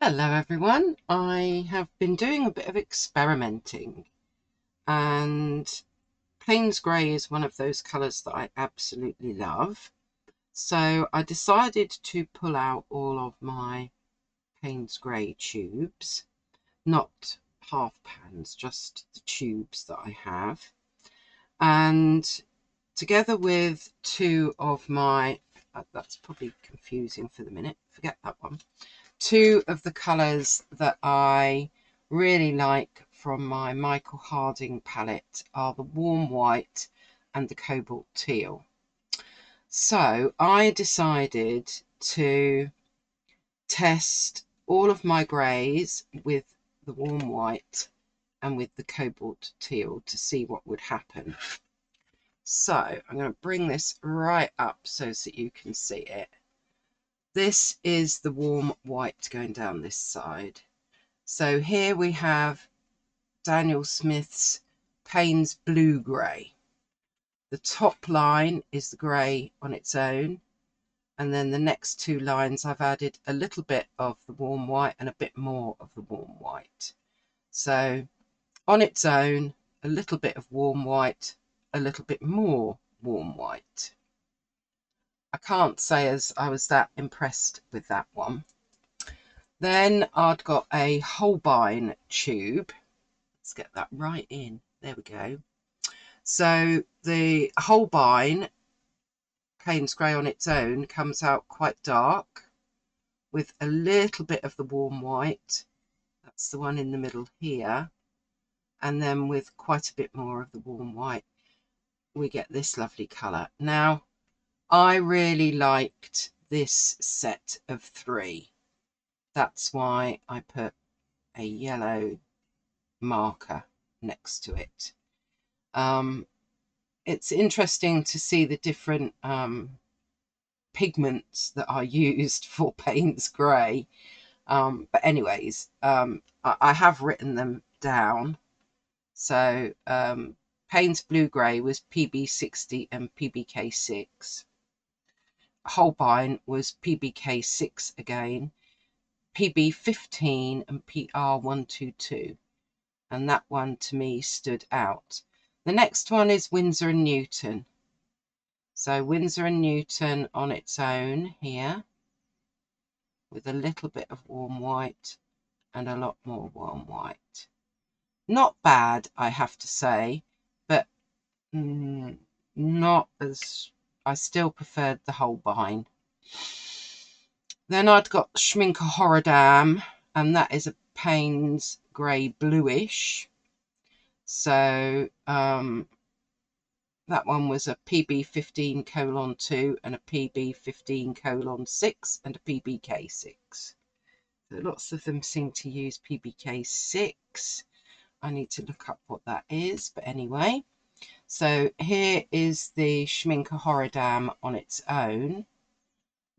Hello everyone, I have been doing a bit of experimenting, and Paynes grey is one of those colours that I absolutely love. So I decided to pull out all of my Paynes grey tubes, not half pans, just the tubes that I have, and together with two of my, that's probably confusing for the minute, forget that one. Two of the colours that I really like from my Michael Harding palette are the warm white and the cobalt teal. So I decided to test all of my greys with the warm white and with the cobalt teal to see what would happen. So I'm going to bring this right up so that you can see it. This is the warm white going down this side. So here we have Daniel Smith's Paynes blue grey. The top line is the grey on its own, and then the next two lines I've added a little bit of the warm white and a bit more of the warm white. So on its own, a little bit of warm white, a little bit more warm white. I can't say as I was that impressed with that one. Then I'd got a Holbein tube. Let's get that right in. There we go. So the Holbein Paynes grey on its own comes out quite dark with a little bit of the warm white. That's the one in the middle here. And then with quite a bit more of the warm white, we get this lovely colour. Now, I really liked this set of three. That's why I put a yellow marker next to it. It's interesting to see the different pigments that are used for Paynes grey. But anyways, I have written them down. So Paynes blue grey was PB60 and PBK6. Holbein was PBK6 again, PB15 and PR122. And that one to me stood out. The next one is Winsor & Newton. So Winsor & Newton on its own here, with a little bit of warm white and a lot more warm white. Not bad, I have to say, but not as, I still preferred the Holbein. Then I'd got Schminke Horodam, and that is a Paynes grey bluish. So that one was a PB15:2 and a PB15:6 and a PBK6. So lots of them seem to use PBK6. I need to look up what that is, but anyway. So here is the Schminke Horodam on its own.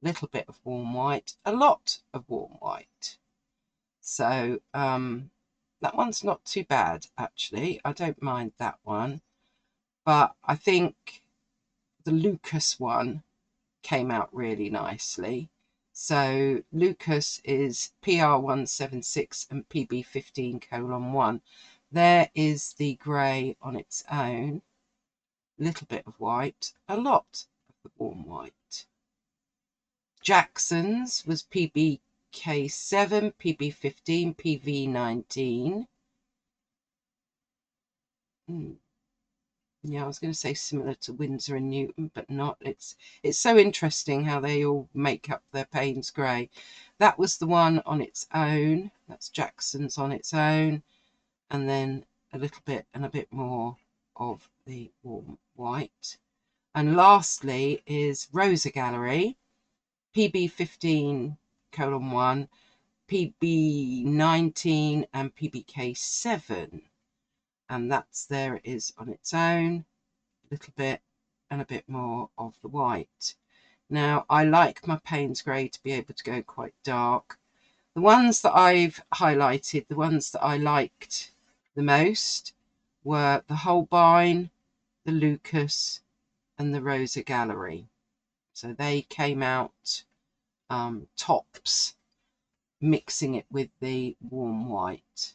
Little bit of warm white, a lot of warm white. So that one's not too bad, actually. I don't mind that one. But I think the Lucas one came out really nicely. So Lucas is PR176 and PB15:1. There is the grey on its own. Little bit of white, a lot of the warm white. Jackson's was PBK7, PB15, PV19. Yeah, I was going to say similar to Winsor & Newton, but not. It's so interesting how they all make up their Paynes grey. That was the one on its own. That's Jackson's on its own. And then a little bit and a bit more of the warm white. And lastly is Rosa Gallery, PB15:1, PB19 and PBK7. And that's, there it is on its own, a little bit and a bit more of the white. Now, I like my Paynes grey to be able to go quite dark. The ones that I've highlighted, the ones that I liked the most, were the Holbein, the Lucas and the Rosa Gallery. So they came out tops. mixing it with the warm white.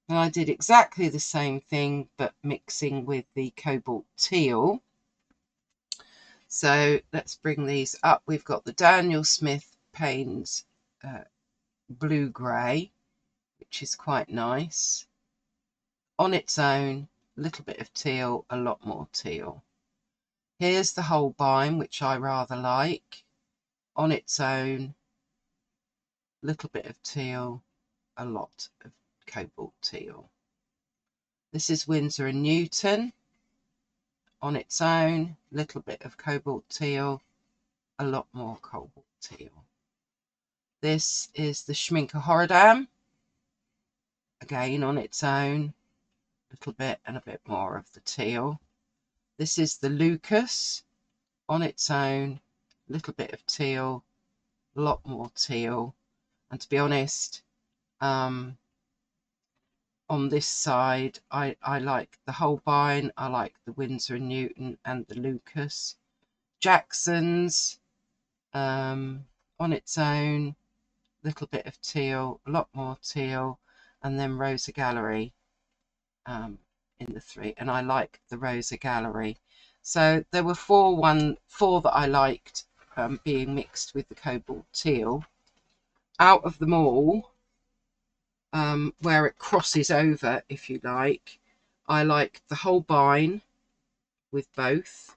And I did exactly the same thing, but mixing with the cobalt teal. So let's bring these up. We've got the Daniel Smith Paynes blue grey, which is quite nice. On its own, a little bit of teal, a lot more teal. Here's the Holbein, which I rather like. On its own, a little bit of teal, a lot of cobalt teal. This is Winsor and Newton. On its own, a little bit of cobalt teal, a lot more cobalt teal. This is the Schminke Horodam. Again, on its own, a little bit and a bit more of the teal. This is the Lucas. On its own, a little bit of teal, a lot more teal. And to be honest, on this side, I like the Holbein, I like the Winsor and Newton and the Lucas. Jackson's, on its own, little bit of teal, a lot more teal, and then Rosa Gallery in the three. And I like the Rosa Gallery. So there were four that I liked being mixed with the cobalt teal. Out of them all, where it crosses over, if you like, I liked the Holbein with both,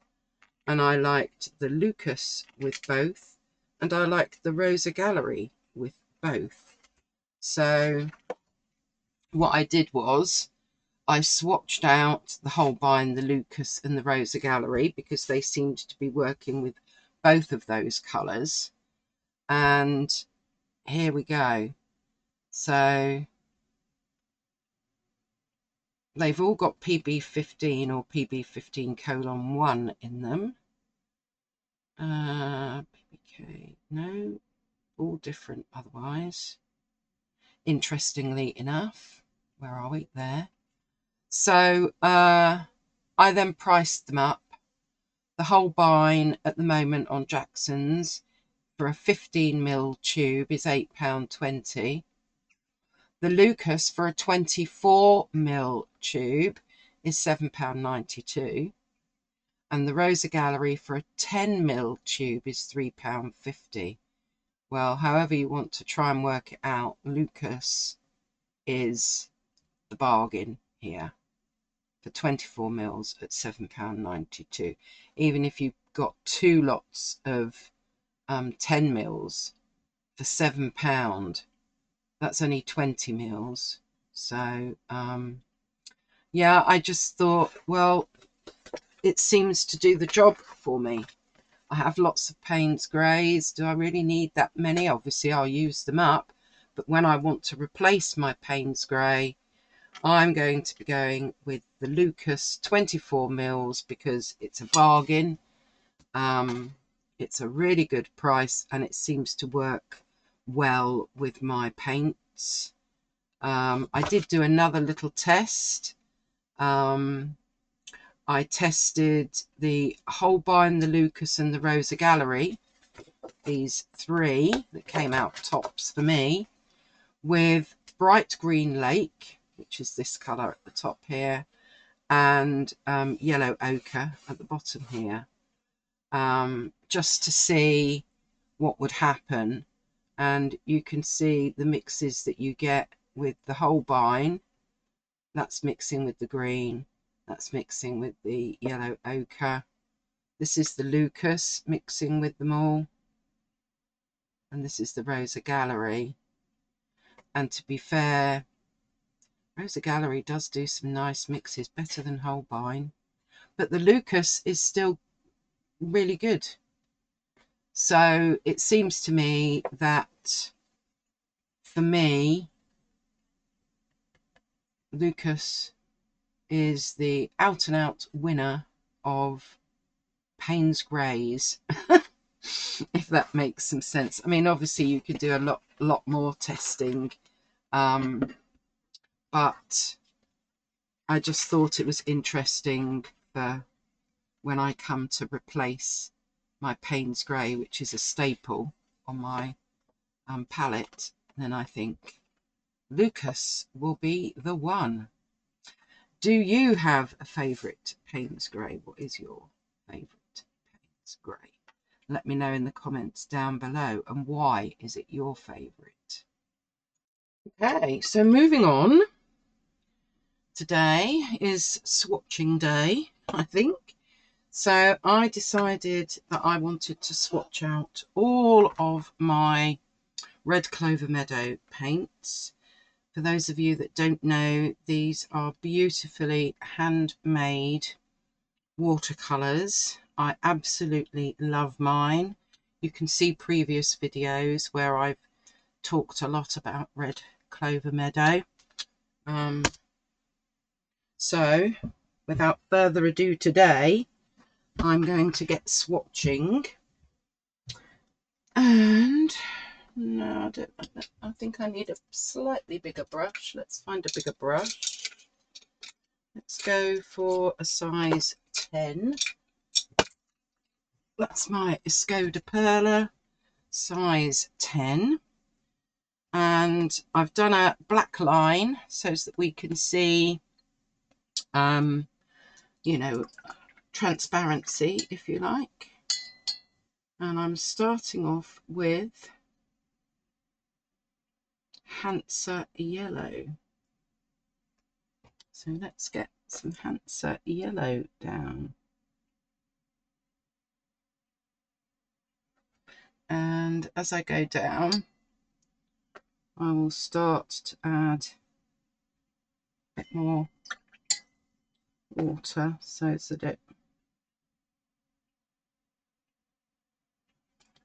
and I liked the Lucas with both, and I liked the Rosa Gallery with both. So what I did was I swatched out the Holbein, the Lucas and the Rosa Gallery because they seemed to be working with both of those colours. And here we go. So they've all got PB15 or PB15:1 in them. PBK, no, all different otherwise. Interestingly enough, where are we? There. So I then priced them up. The Holbein at the moment on Jackson's for a 15ml tube is £8.20. The Lucas for a 24ml tube is £7.92. And the Rosa Gallery for a 10ml tube is £3.50. Well, however you want to try and work it out, Lucas is the bargain here for 24ml at £7.92. Even if you've got two lots of 10ml for £7, that's only 20ml. So yeah, I just thought, well, it seems to do the job for me. I have lots of Paynes greys. Do I really need that many? Obviously I'll use them up, but when I want to replace my Paynes grey, I'm going to be going with the Lucas 24ml because it's a bargain. It's a really good price and it seems to work well with my paints. I did do another little test. I tested the Holbein, the Lucas and the Rosa Gallery, these three that came out tops for me, with Bright Green Lake, which is this colour at the top here, and Yellow Ochre at the bottom here, just to see what would happen. And you can see the mixes that you get with the Holbein. That's mixing with the green, that's mixing with the Yellow Ochre. This is the Lucas mixing with them all, and this is the Rosa Gallery. And to be fair, Rosa Gallery does do some nice mixes, better than Holbein, but the Lucas is still really good. So it seems to me that for me, Lucas is the out and out winner of Paynes greys. If that makes some sense. I mean, obviously you could do a lot more testing, but I just thought it was interesting for when I come to replace my Paynes grey, which is a staple on my palette. then I think Lucas will be the one. Do you have a favourite Paynes grey? What is your favourite Paynes grey? Let me know in the comments down below, and why is it your favourite? Okay, so moving on. Today is swatching day, I think. So I decided that I wanted to swatch out all of my Red Clover Meadow paints. For those of you that don't know, these are beautifully handmade watercolours. I absolutely love mine. You can see previous videos where I've talked a lot about Red Clover Meadow. So without further ado today, I'm going to get swatching. And no, I think I need a slightly bigger brush. Let's find a bigger brush. Let's go for a size 10. That's my Esco de Perla size 10. And I've done a black line so that we can see, you know, transparency, if you like. And I'm starting off with Hansa Yellow. So let's get some Hansa Yellow down. And as I go down, I will start to add a bit more water so that it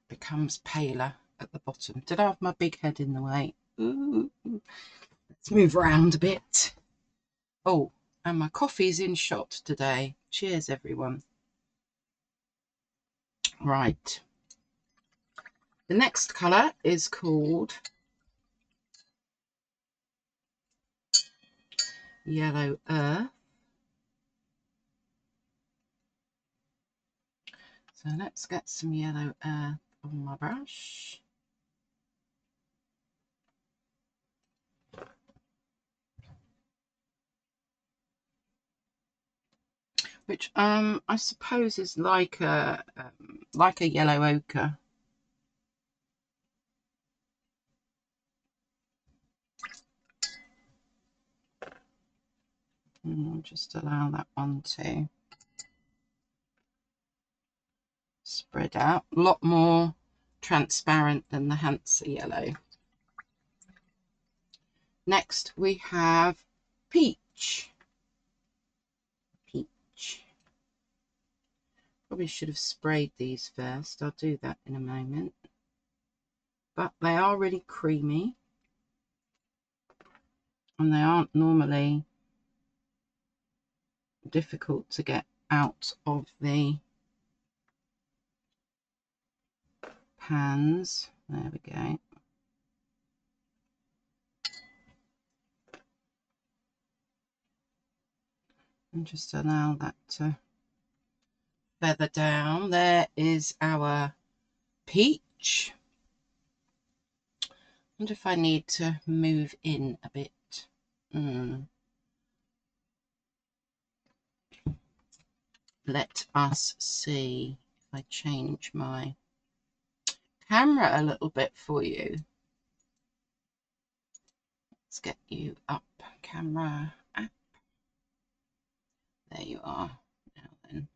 becomes paler at the bottom. Did I have my big head in the way? Ooh. Let's move around a bit. Oh, and my coffee's in shot today. Cheers, everyone. Right. The next colour is called Yellow Earth. So let's get some Yellow Earth on my brush. Which I suppose is like a yellow ochre. And I'll just allow that one to spread out. A lot more transparent than the Hansa Yellow. Next we have Peach. Peach. Probably should have sprayed these first. I'll do that in a moment. But they are really creamy. And they aren't normally difficult to get out of the pans. There we go. And just allow that to feather down. There is our peach. I wonder if I need to move in a bit. Let us see if I change my camera a little bit for you. Let's get you up, camera app. There you are. Now then.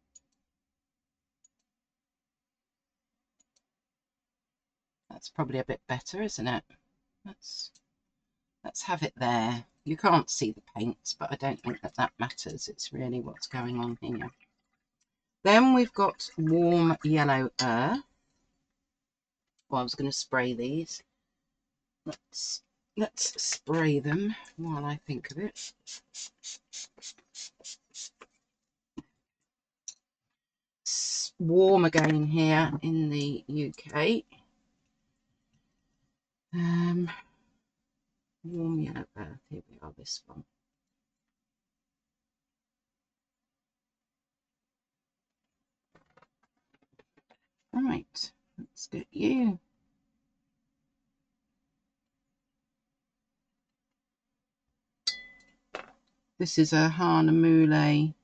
That's probably a bit better, isn't it? Let's have it there. You can't see the paints, but I don't think that matters. It's really what's going on here. Then we've got Warm Yellow Earth. Well, I was going to spray these. Let's spray them while I think of it. It's warm again here in the UK. Warm Yellow Earth. Here we are, this one. Right, let's get you. This is a Hahnemühle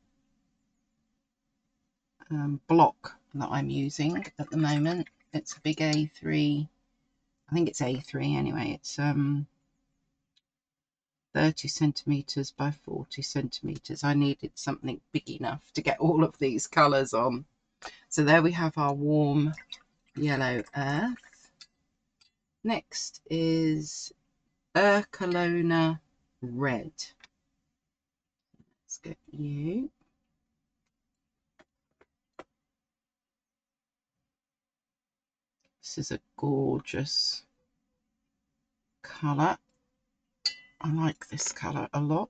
block that I'm using at the moment. It's a big A3. I think it's A3 anyway. It's 30 centimeters by 40 centimeters. I needed something big enough to get all of these colors on. So there we have our warm yellow earth. Next is Ercolona red. Let's get you. This is a gorgeous colour. I like this colour a lot.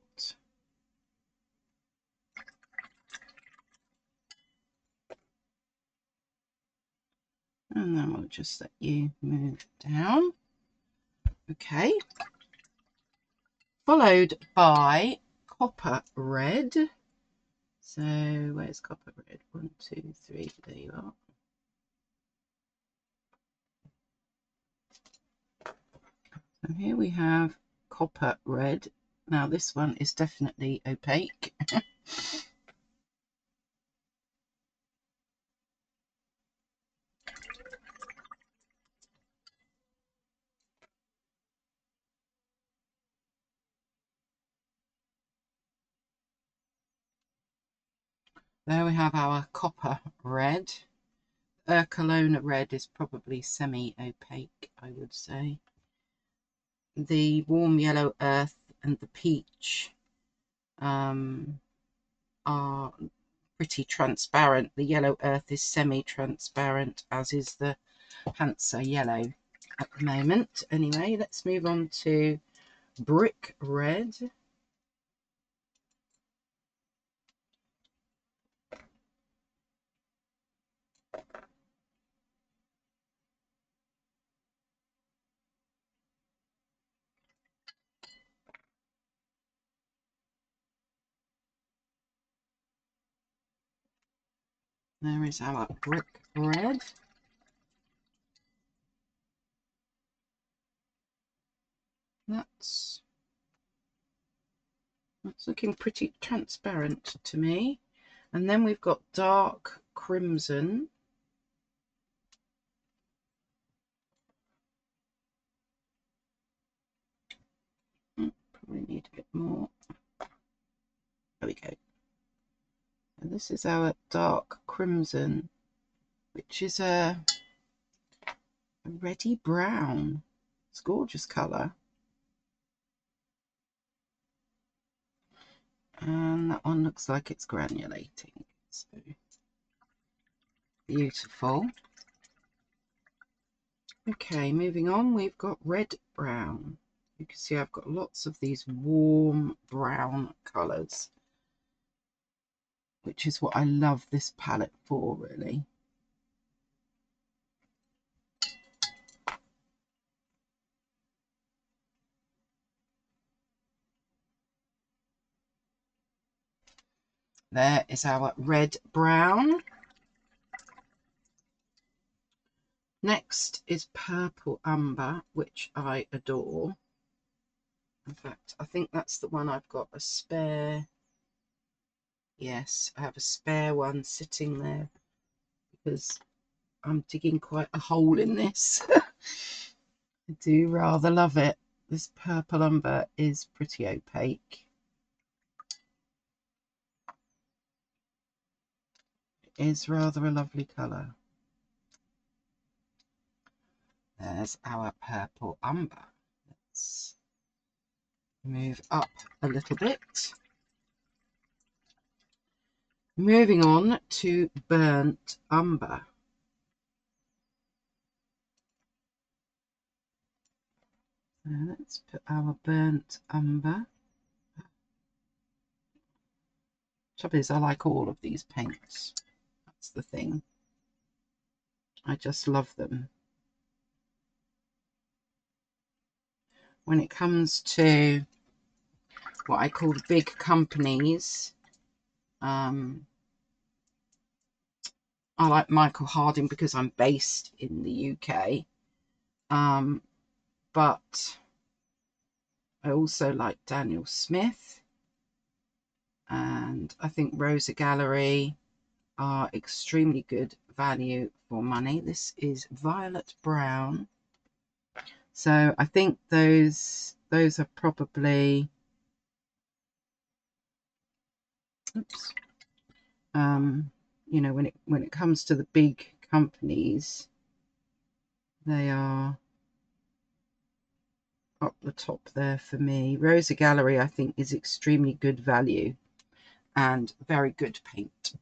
And then we'll just let you move down. Okay. Followed by copper red. So where's copper red? 1, 2, 3. There you are. So here we have copper red. Now this one is definitely opaque. There we have our copper red. Ercolona red is probably semi-opaque, I would say. The warm yellow earth and the peach are pretty transparent. The yellow earth is semi-transparent, as is the Hansa yellow at the moment. Anyway, let's move on to brick red. There is our brick red. That's looking pretty transparent to me. And then we've got dark crimson. Probably need a bit more. There we go. And this is our dark crimson, which is a reddy brown. It's a gorgeous colour. And that one looks like it's granulating. So beautiful. Okay, moving on, we've got red brown. You can see I've got lots of these warm brown colours, which is what I love this palette for, really. There is our red brown. Next is purple umber, which I adore. In fact, I think that's the one I've got a spare. Yes, I have a spare one sitting there because I'm digging quite a hole in this. I do rather love it. This purple umber is pretty opaque. It is rather a lovely colour. There's our purple umber. Let's move up a little bit. Moving on to burnt umber. So let's put our burnt umber. Trouble is, I like all of these paints. That's the thing. I just love them. When it comes to what I call big companies, I like Michael Harding because I'm based in the UK. But I also like Daniel Smith. and I think Rosa Gallery are extremely good value for money. This is violet brown, so I think those are probably, oops, you know, when it comes to the big companies, they are up the top there for me. Rosa Gallery, I think, is extremely good value and very good paint.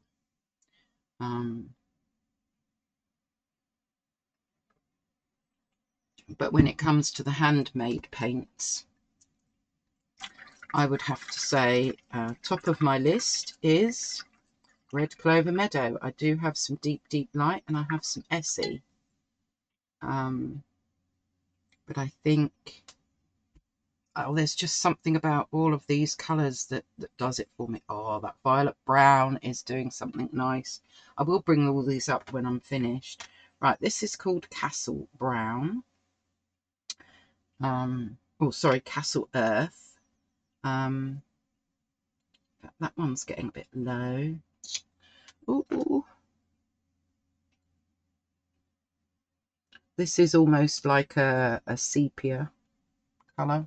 But when it comes to the handmade paints, I would have to say top of my list is Red Clover Meadow. I do have some deep light and I have some Essie. But I think, oh, there's just something about all of these colours that does it for me. Oh, that violet brown is doing something nice. I will bring all these up when I'm finished. Right, this is called Castle Brown. Oh, sorry, Castle Earth. That one's getting a bit low. Ooh. This is almost like a sepia colour.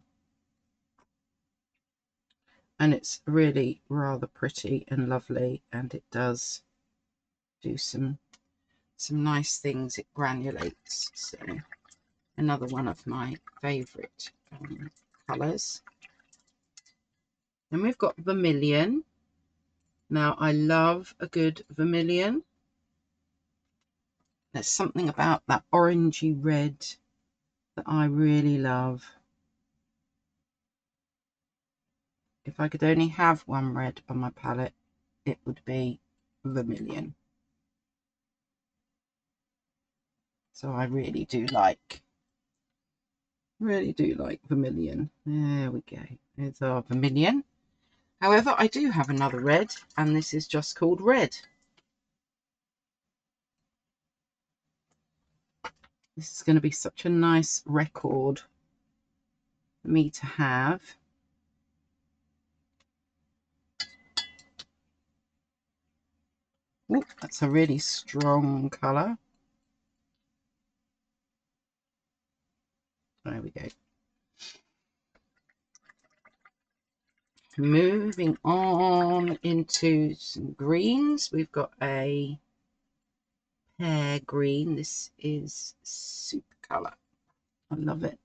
And it's really rather pretty and lovely, and it does do some nice things. It granulates, so another one of my favourite colours. And we've got vermilion. Now, I love a good vermilion. There's something about that orangey red that I really love. If I could only have one red on my palette, it would be vermilion. So I really do like vermilion. There we go. There's our vermilion. However, I do have another red, and this is just called red. This is going to be such a nice record for me to have. Ooh, that's a really strong colour. There we go. Moving on into some greens, we've got a pear green. This is super colour. I love it.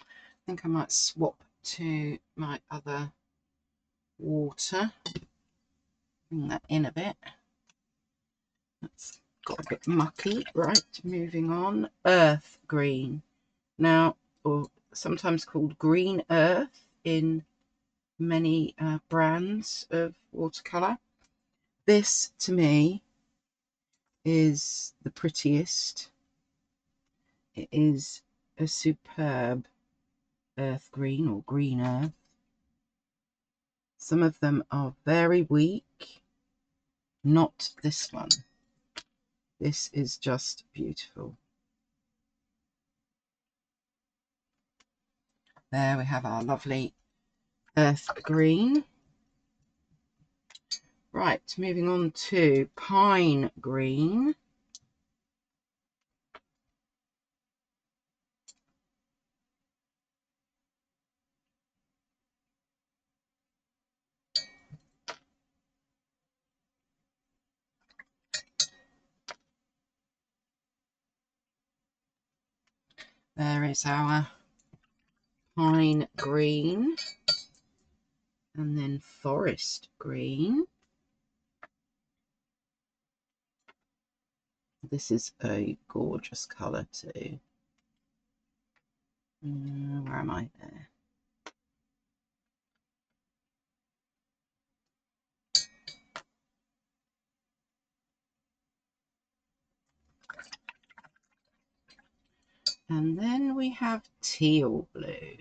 I think I might swap to my other water. Bring that in a bit. That's got a bit mucky. Right, moving on. Earth green. Now, or sometimes called green earth in many brands of watercolour. This, to me, is the prettiest. It is a superb earth green or green earth. Some of them are very weak. Not this one. This is just beautiful. There we have our lovely earth green. Right, moving on to pine green. There is our pine green, and then forest green. This is a gorgeous colour too. Where am I there? And then we have teal blue.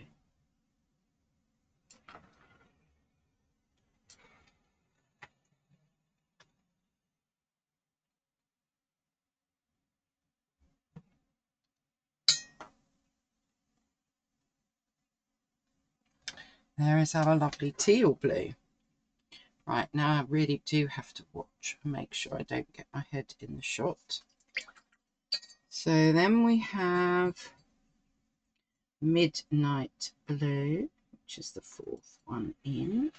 There is our lovely teal blue. Right, now I really do have to watch and make sure I don't get my head in the shot. So then we have Midnight Blue, which is the fourth one in.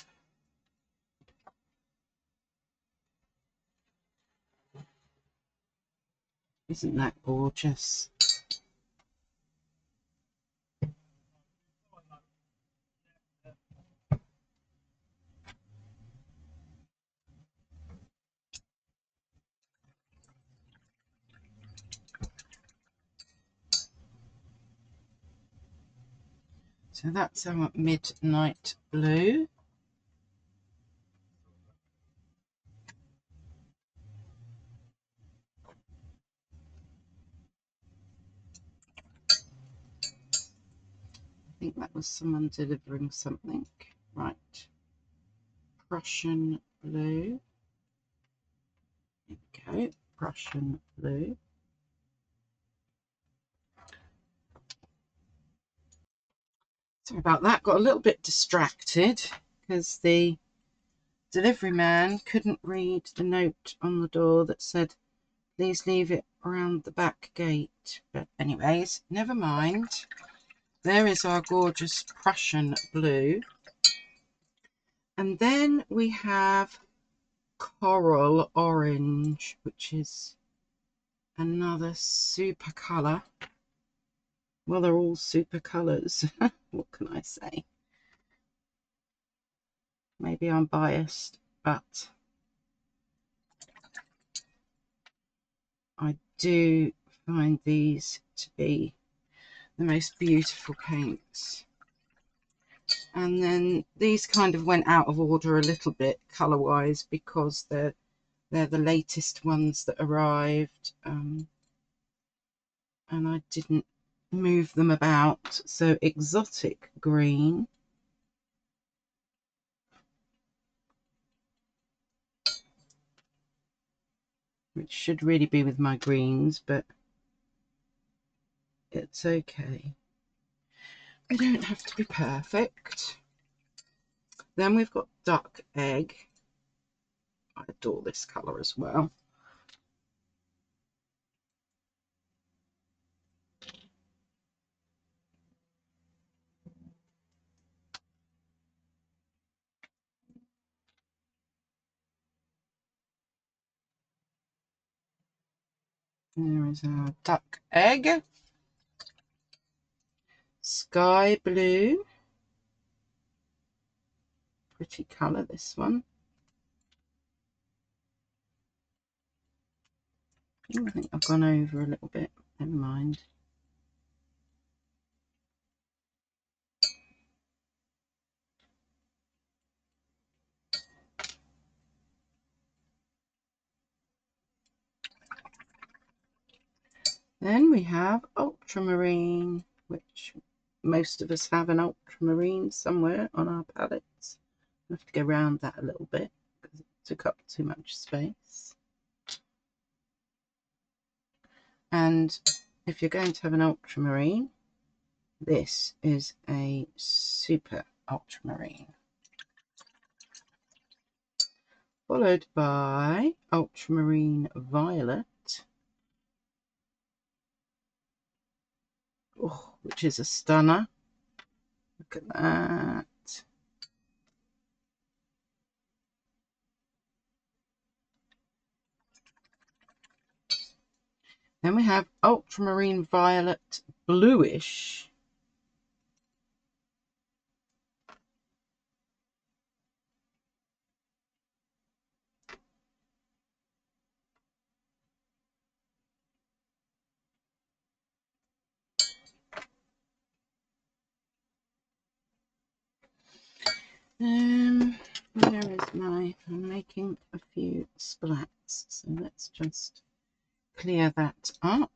Isn't that gorgeous? So that's our Midnight Blue. I think that was someone delivering something. Right. Prussian Blue. There we go. Prussian Blue. Sorry about that. Got a little bit distracted because the delivery man couldn't read the note on the door that said, please leave it around the back gate. But anyways, never mind. There is our gorgeous Prussian Blue. And then we have Coral Orange, which is another super colour. Well, they're all super colours. What can I say? Maybe I'm biased, but I do find these to be the most beautiful paints. And then these kind of went out of order a little bit colour wise because they're the latest ones that arrived, and I didn't move them about. So Exotic Green, which should really be with my greens, but it's okay. They don't have to be perfect. Then we've got Duck Egg. I adore this colour as well. There is our Duck Egg. Sky Blue. Pretty colour, this one. Oh, I think I've gone over a little bit. Never mind. Then we have Ultramarine, which most of us have an ultramarine somewhere on our palettes. I have to go around that a little bit because it took up too much space. And if you're going to have an ultramarine, this is a super ultramarine. Followed by Ultramarine Violet. Oh, which is a stunner. Look at that. Then we have Ultramarine Violet Bluish. Where is my, I'm making a few splats, so let's just clear that up.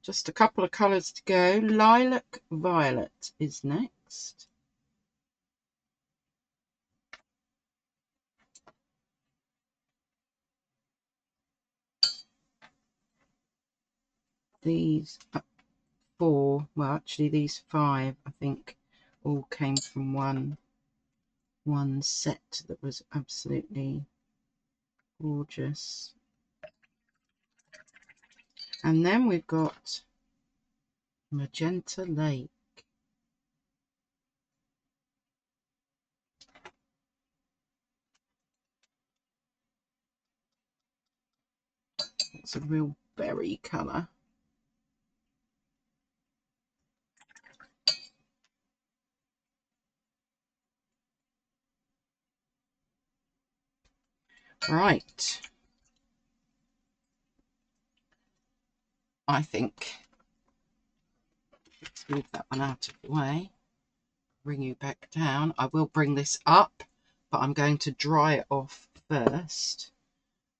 Just a couple of colours to go. Lilac Violet is next. These 4, well actually these 5 I think all came from one set that was absolutely gorgeous. And then we've got Magenta Lake. It's a real berry colour. Right. I think let's move that one out of the way. Bring you back down. I will bring this up, but I'm going to dry it off first.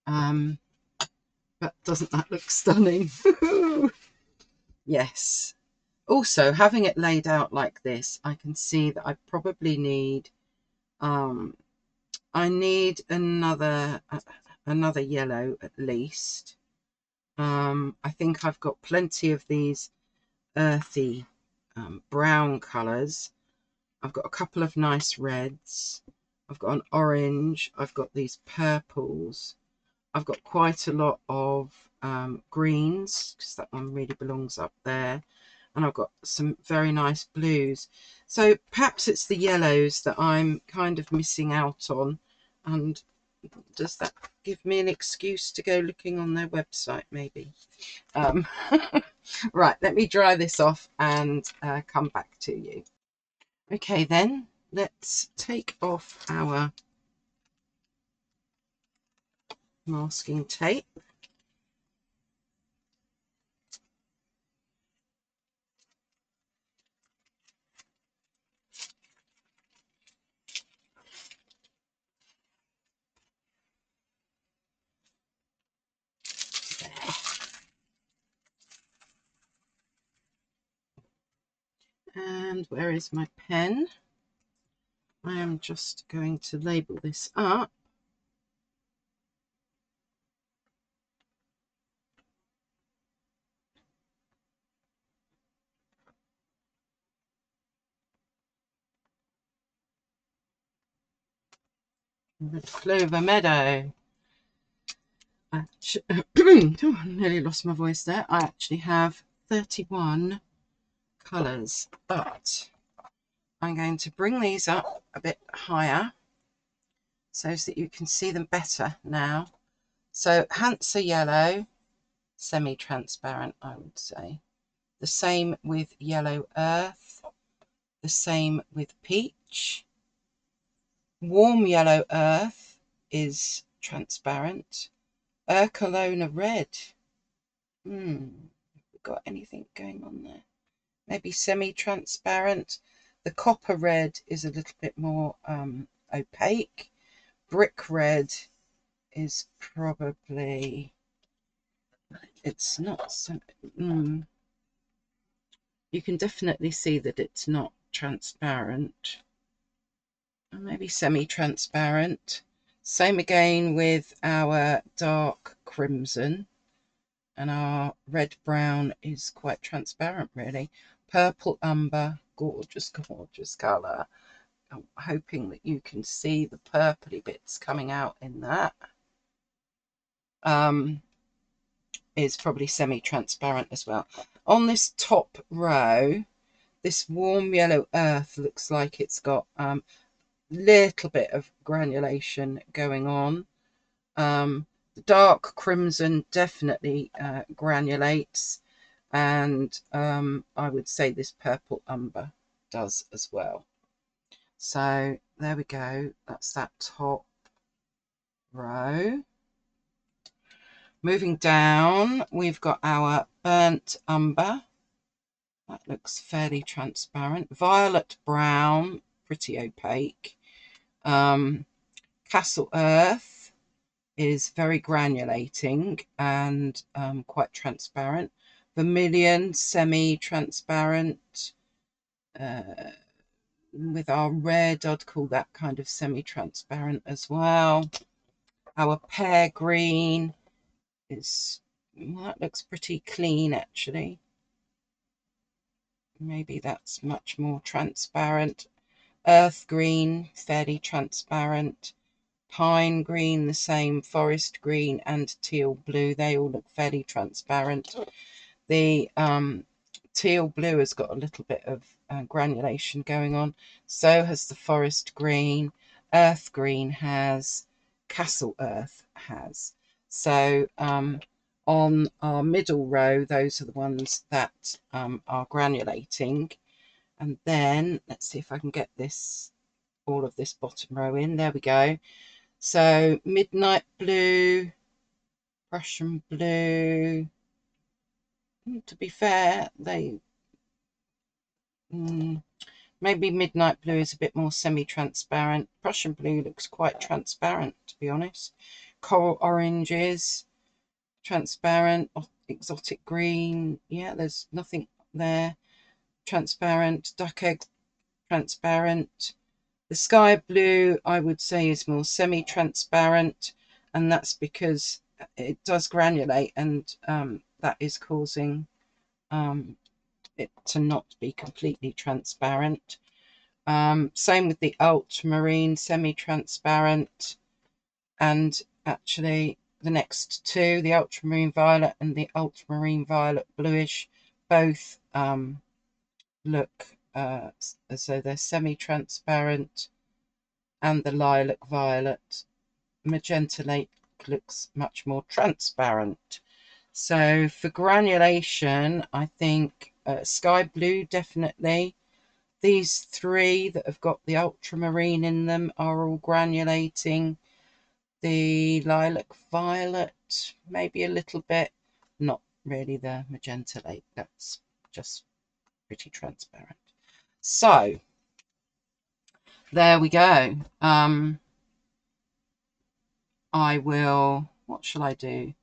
But doesn't that look stunning? Yes. Also, having it laid out like this, I can see that I probably need I need another yellow at least. I think I've got plenty of these earthy brown colours. I've got a couple of nice reds. I've got an orange. I've got these purples. I've got quite a lot of greens, because that one really belongs up there. And I've got some very nice blues. So perhaps it's the yellows that I'm kind of missing out on. And does that give me an excuse to go looking on their website, maybe? Right, let me dry this off and come back to you. Okay, then let's take off our masking tape. And where is my pen? I am just going to label this up. Red Clover Meadow. I nearly lost my voice there. I actually have 31 colours, but I'm going to bring these up a bit higher so that you can see them better now. So Hansa Yellow, semi-transparent, I would say. The same with Yellow Earth. The same with Peach. Warm Yellow Earth is transparent. Urcolona Red. Have we got anything going on there? Maybe semi-transparent. The Copper Red is a little bit more opaque. Brick Red is probably, it's not so, you can definitely see that it's not transparent. Maybe semi-transparent. Same again with our dark crimson, and our red brown is quite transparent really. Purple umber, gorgeous, gorgeous colour. I'm hoping that you can see the purpley bits coming out in that. Is probably semi-transparent as well. On this top row, this warm yellow earth looks like it's got little bit of granulation going on. The dark crimson definitely granulates, and I would say this purple umber does as well. So there we go, that's that top row. Moving down, we've got our burnt umber. That looks fairly transparent. Violet brown, pretty opaque. Castle Earth is very granulating and quite transparent. Vermilion, semi-transparent. With our red, I'd call that kind of semi-transparent as well. Our pear green is, well, that looks pretty clean actually. maybe that's much more transparent. Earth green, fairly transparent. Pine green, the same. Forest green and teal blue, they all look fairly transparent. The teal blue has got a little bit of granulation going on. So has the forest green. Earth green has. Castle earth has. So on our middle row, those are the ones that are granulating. And then let's see if I can get this, all of this bottom row in. There we go. So midnight blue, Prussian blue. To be fair, they maybe midnight blue is a bit more semi-transparent. Prussian blue looks quite transparent, to be honest. Coral oranges, transparent. Exotic green, yeah, there's nothing there. Transparent. Duck egg, transparent. The sky blue, I would say, is more semi-transparent, and that's because it does granulate, and that is causing it to not be completely transparent. Same with the ultramarine, semi-transparent, and actually the next two, the ultramarine violet and the ultramarine violet bluish, both look as though they're semi-transparent, and the lilac violet. Magenta lake looks much more transparent. So for granulation, I think sky blue, definitely. These three that have got the ultramarine in them are all granulating. The lilac violet, maybe a little bit, not really the magenta lake. That's just pretty transparent. So there we go. I will, what shall I do?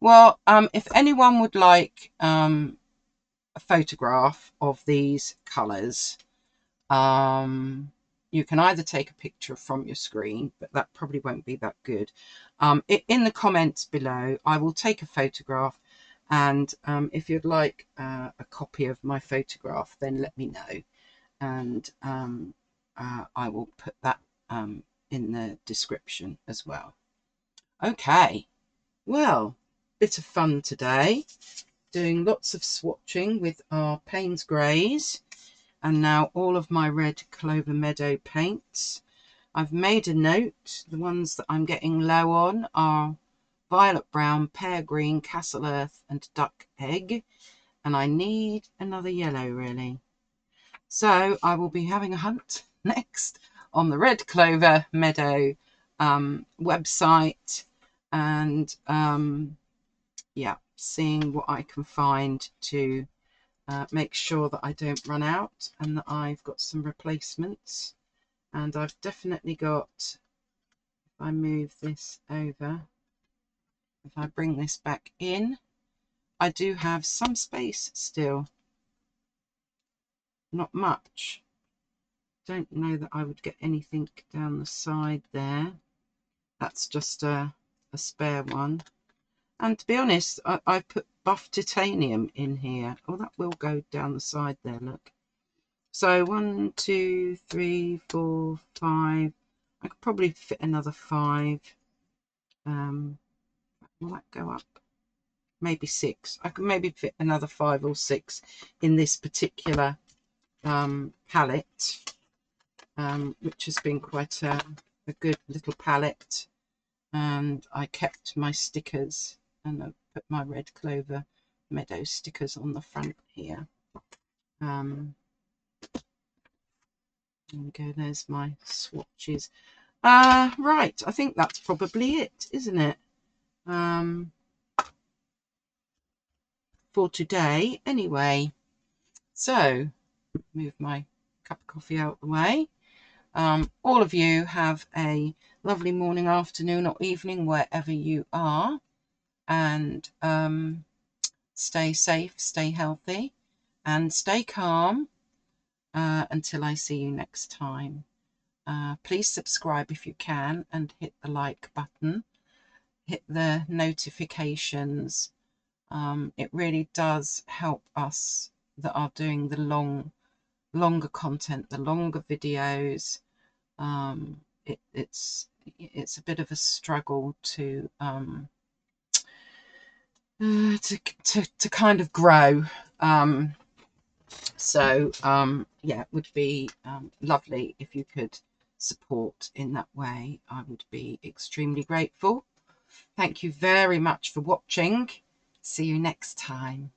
Well, if anyone would like a photograph of these colours, you can either take a picture from your screen, but that probably won't be that good. In the comments below, I will take a photograph, and if you'd like a copy of my photograph, then let me know, and I will put that in the description as well. Okay, well, bit of fun today, doing lots of swatching with our Paynes Greys, and now all of my Red Clover Meadow paints. I've made a note. The ones that I'm getting low on are Violet Brown, Pear Green, Castle Earth and Duck Egg, and I need another yellow really. So I will be having a hunt next on the Red Clover Meadow website, and yeah, seeing what I can find to make sure that I don't run out, and that I've got some replacements. And I've definitely got, if I move this over, if I bring this back in, I do have some space still, not much. Don't know that I would get anything down the side there. That's just a spare one. And to be honest, I put buff titanium in here. Oh, that will go down the side there, look. So 1, 2, 3, 4, 5. I could probably fit another 5. Will that go up? Maybe 6. I could maybe fit another 5 or 6 in this particular palette, which has been quite a good little palette. And I kept my stickers, and I put my Red Clover Meadow stickers on the front here. There we go, there's my swatches. Right, I think that's probably it, isn't it? For today, anyway. So, move my cup of coffee out of the way. All of you have a lovely morning, afternoon or evening wherever you are, and stay safe, stay healthy and stay calm until I see you next time. Please subscribe if you can, and hit the like button, hit the notifications. It really does help us that are doing the longer content, the longer videos. It's a bit of a struggle to to kind of grow. So yeah, it would be lovely if you could support in that way. I would be extremely grateful. Thank you very much for watching. See you next time.